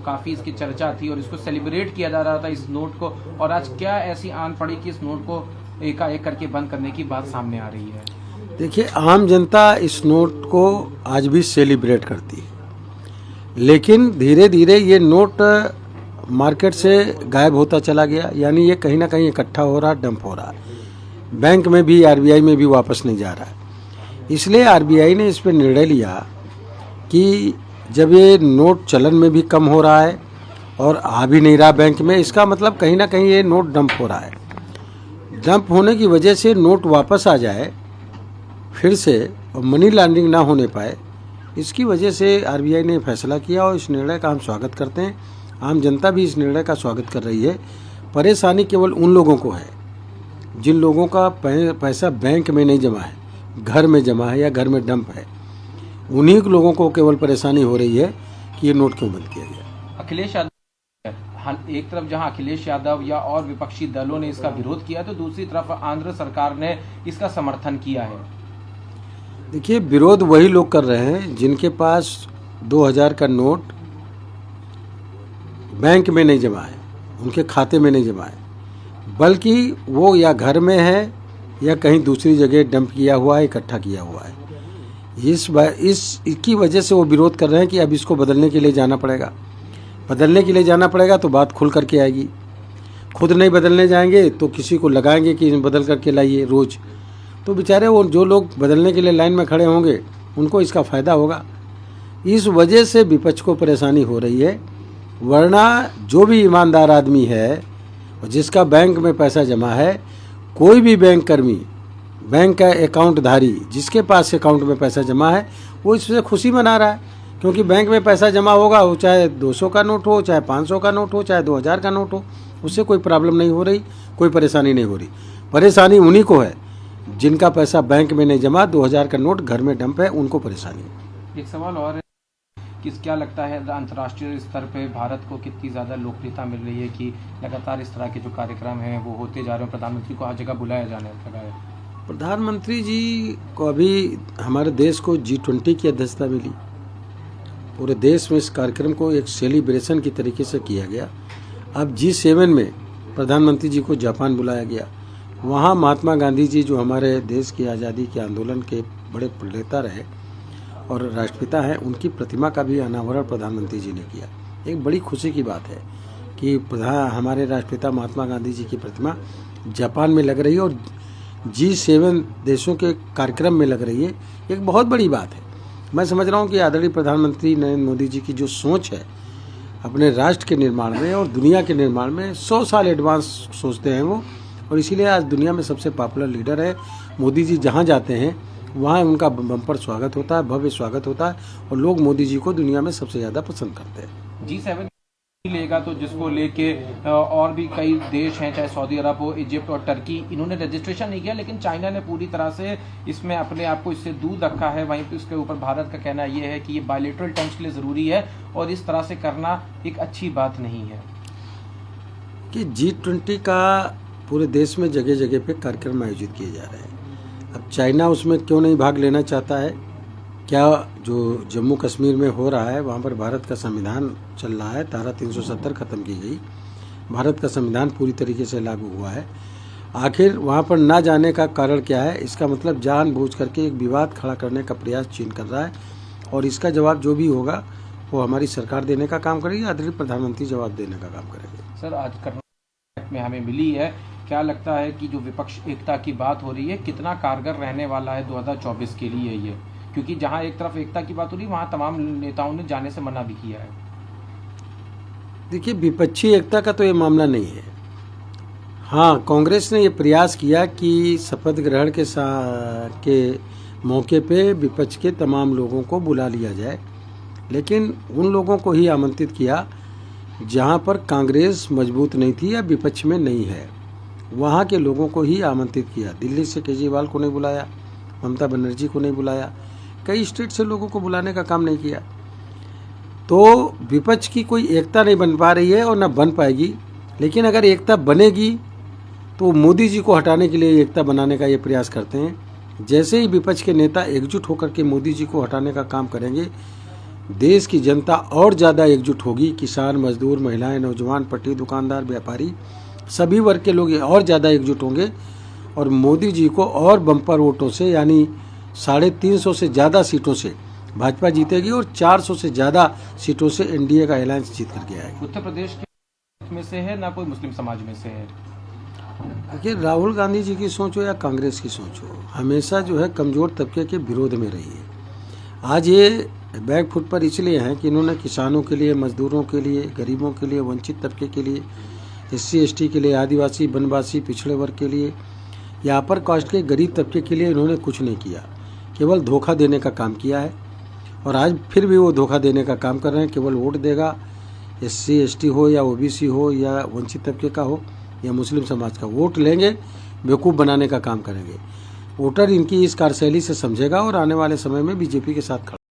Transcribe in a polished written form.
काफ़ी इसकी चर्चा थी और इसको सेलिब्रेट किया जा रहा था इस नोट को, और आज क्या ऐसी आन पड़ी कि इस नोट को एकाएक करके बंद करने की बात सामने आ रही है? देखिए, आम जनता इस नोट को आज भी सेलिब्रेट करती है, लेकिन धीरे धीरे ये नोट मार्केट से गायब होता चला गया। यानी ये कहीं ना कहीं इकट्ठा हो रहा, डंप हो रहा है। बैंक में भी, आरबीआई में भी वापस नहीं जा रहा है। इसलिए आरबीआई ने इस पर निर्णय लिया कि जब ये नोट चलन में भी कम हो रहा है और आ भी नहीं रहा बैंक में, इसका मतलब कहीं ना कहीं ये नोट डंप हो रहा है। डंप होने की वजह से नोट वापस आ जाए फिर से और मनी लॉन्ड्रिंग ना होने पाए, इसकी वजह से आरबीआई ने फैसला किया और इस निर्णय का हम स्वागत करते हैं। आम जनता भी इस निर्णय का स्वागत कर रही है। परेशानी केवल उन लोगों को है जिन लोगों का पैसा बैंक में नहीं जमा है, घर में जमा है या घर में डंप है। उन्हीं लोगों को केवल परेशानी हो रही है कि ये नोट क्यों बंद किया गया। अखिलेश यादव, एक तरफ जहां अखिलेश यादव या और विपक्षी दलों ने इसका विरोध किया, तो दूसरी तरफ आंध्र सरकार ने इसका समर्थन किया है। देखिए, विरोध वही लोग कर रहे हैं जिनके पास 2000 का नोट बैंक में नहीं जमा है, उनके खाते में नहीं जमा है, बल्कि वो या घर में है या कहीं दूसरी जगह डंप किया हुआ है, इकट्ठा किया हुआ है। इसकी वजह से वो विरोध कर रहे हैं कि अब इसको बदलने के लिए जाना पड़ेगा। बदलने के लिए जाना पड़ेगा तो बात खुल करके आएगी। खुद नहीं बदलने जाएंगे तो किसी को लगाएंगे कि बदल करके लाइए रोज़, तो बेचारे वो जो लोग बदलने के लिए लाइन में खड़े होंगे उनको इसका फ़ायदा होगा। इस वजह से विपक्ष को परेशानी हो रही है। वरना जो भी ईमानदार आदमी है और जिसका बैंक में पैसा जमा है, कोई भी बैंक कर्मी, बैंक का अकाउंट धारी जिसके पास अकाउंट में पैसा जमा है, वो इससे खुशी मना रहा है। क्योंकि बैंक में पैसा जमा होगा, वो चाहे 200 का नोट हो, चाहे 500 का नोट हो, चाहे 2000 का नोट हो, उससे कोई प्रॉब्लम नहीं हो रही, कोई परेशानी नहीं हो रही। परेशानी उन्हीं को है जिनका पैसा बैंक में नहीं जमा, 2000 का नोट घर में डंप है, उनको परेशानी है। एक सवाल और है कि क्या लगता है अंतर्राष्ट्रीय स्तर पे भारत को कितनी ज़्यादा लोकप्रियता मिल रही है कि लगातार इस तरह के जो कार्यक्रम हैं वो होते जा रहे हैं, प्रधानमंत्री को हर जगह बुलाया जाने लगा है? प्रधानमंत्री जी को अभी हमारे देश को G20 की अध्यक्षता मिली। पूरे देश में इस कार्यक्रम को एक सेलिब्रेशन की तरीके से किया गया। अब G7 में प्रधानमंत्री जी को जापान बुलाया गया। वहाँ महात्मा गांधी जी, जो हमारे देश की आज़ादी के आंदोलन के बड़े प्रणेता रहे और राष्ट्रपिता हैं, उनकी प्रतिमा का भी अनावरण प्रधानमंत्री जी ने किया। एक बड़ी खुशी की बात है कि हमारे राष्ट्रपिता महात्मा गांधी जी की प्रतिमा जापान में लग रही है और G7 देशों के कार्यक्रम में लग रही है। एक बहुत बड़ी बात है। मैं समझ रहा हूँ कि आदरणीय प्रधानमंत्री नरेंद्र मोदी जी की जो सोच है अपने राष्ट्र के निर्माण में और दुनिया के निर्माण में, 100 साल एडवांस सोचते हैं वो, और इसीलिए आज दुनिया में सबसे पॉपुलर लीडर है। मोदी जी जहाँ जाते हैं वहाँ उनका बम्पर स्वागत होता है, भव्य स्वागत होता है, और लोग मोदी जी को दुनिया में सबसे ज़्यादा पसंद करते हैं। G7 लेगा तो जिसको लेके और भी कई देश हैं, चाहे सऊदी अरब हो, इजिप्ट और टर्की, इन्होंने रजिस्ट्रेशन नहीं किया, लेकिन चाइना ने पूरी तरह से इसमें अपने आप को इससे दूर रखा है। वहीं पे उसके ऊपर भारत का कहना ये है कि ये बायलैटरल टर्म्स के लिए ज़रूरी है और इस तरह से करना एक अच्छी बात नहीं है। कि G20 का पूरे देश में जगह जगह पे कार्यक्रम आयोजित किए जा रहे हैं। अब चाइना उसमें क्यों नहीं भाग लेना चाहता है? क्या जो जम्मू कश्मीर में हो रहा है वहाँ पर भारत का संविधान चल रहा है, धारा 370 ख़त्म की गई, भारत का संविधान पूरी तरीके से लागू हुआ है। आखिर वहाँ पर ना जाने का कारण क्या है? इसका मतलब जानबूझ करके एक विवाद खड़ा करने का प्रयास चीन कर रहा है, और इसका जवाब जो भी होगा वो हमारी सरकार देने का काम करेगी, आदरणीय प्रधानमंत्री जवाब देने का काम करेंगे। सर, आज कर्नाटक में हमें मिली है, क्या लगता है कि जो विपक्ष एकता की बात हो रही है कितना कारगर रहने वाला है 2024 के लिए ये? क्योंकि जहां एक तरफ एकता की बात हो रही है वहां तमाम नेताओं ने जाने से मना भी किया है। देखिए, विपक्षी एकता का तो ये मामला नहीं है। हाँ, कांग्रेस ने ये प्रयास किया कि शपथ ग्रहण के मौके पे विपक्ष के तमाम लोगों को बुला लिया जाए, लेकिन उन लोगों को ही आमंत्रित किया जहाँ पर कांग्रेस मजबूत नहीं थी या विपक्ष में नहीं है, वहाँ के लोगों को ही आमंत्रित किया। दिल्ली से केजरीवाल को नहीं बुलाया, ममता बनर्जी को नहीं बुलाया, कई स्टेट से लोगों को बुलाने का काम नहीं किया। तो विपक्ष की कोई एकता नहीं बन पा रही है और न बन पाएगी। लेकिन अगर एकता बनेगी तो मोदी जी को हटाने के लिए एकता बनाने का ये प्रयास करते हैं। जैसे ही विपक्ष के नेता एकजुट होकर के मोदी जी को हटाने का काम करेंगे देश की जनता और ज़्यादा एकजुट होगी। किसान, मजदूर, महिलाएं, नौजवान, पट्टी दुकानदार, व्यापारी, सभी वर्ग के लोग और ज़्यादा एकजुट होंगे और मोदी जी को और बम्पर वोटों से यानी 350 से ज़्यादा सीटों से भाजपा जीतेगी और 400 से ज़्यादा सीटों से एनडीए का अलायंस जीत करके आएगी। उत्तर प्रदेश के में से है ना कोई मुस्लिम समाज में से है। देखिए, राहुल गांधी जी की सोच हो या कांग्रेस की सोच हो, हमेशा जो है कमज़ोर तबके के विरोध में रही है। आज ये बैक फुट पर इसलिए हैं कि इन्होंने किसानों के लिए, मजदूरों के लिए, गरीबों के लिए, वंचित तबके के लिए, SC ST के लिए, आदिवासी, वनवासी, पिछड़े वर्ग के लिए या अपर कास्ट के गरीब तबके के लिए इन्होंने कुछ नहीं किया, केवल धोखा देने का काम किया है। और आज फिर भी वो धोखा देने का काम कर रहे हैं। केवल वोट देगा, SC ST हो या OBC हो या वंचित तबके का हो या मुस्लिम समाज का, वोट लेंगे, बेवकूफ़ बनाने का काम करेंगे। वोटर इनकी इस कार्यशैली से समझेगा और आने वाले समय में बीजेपी के साथ खड़ा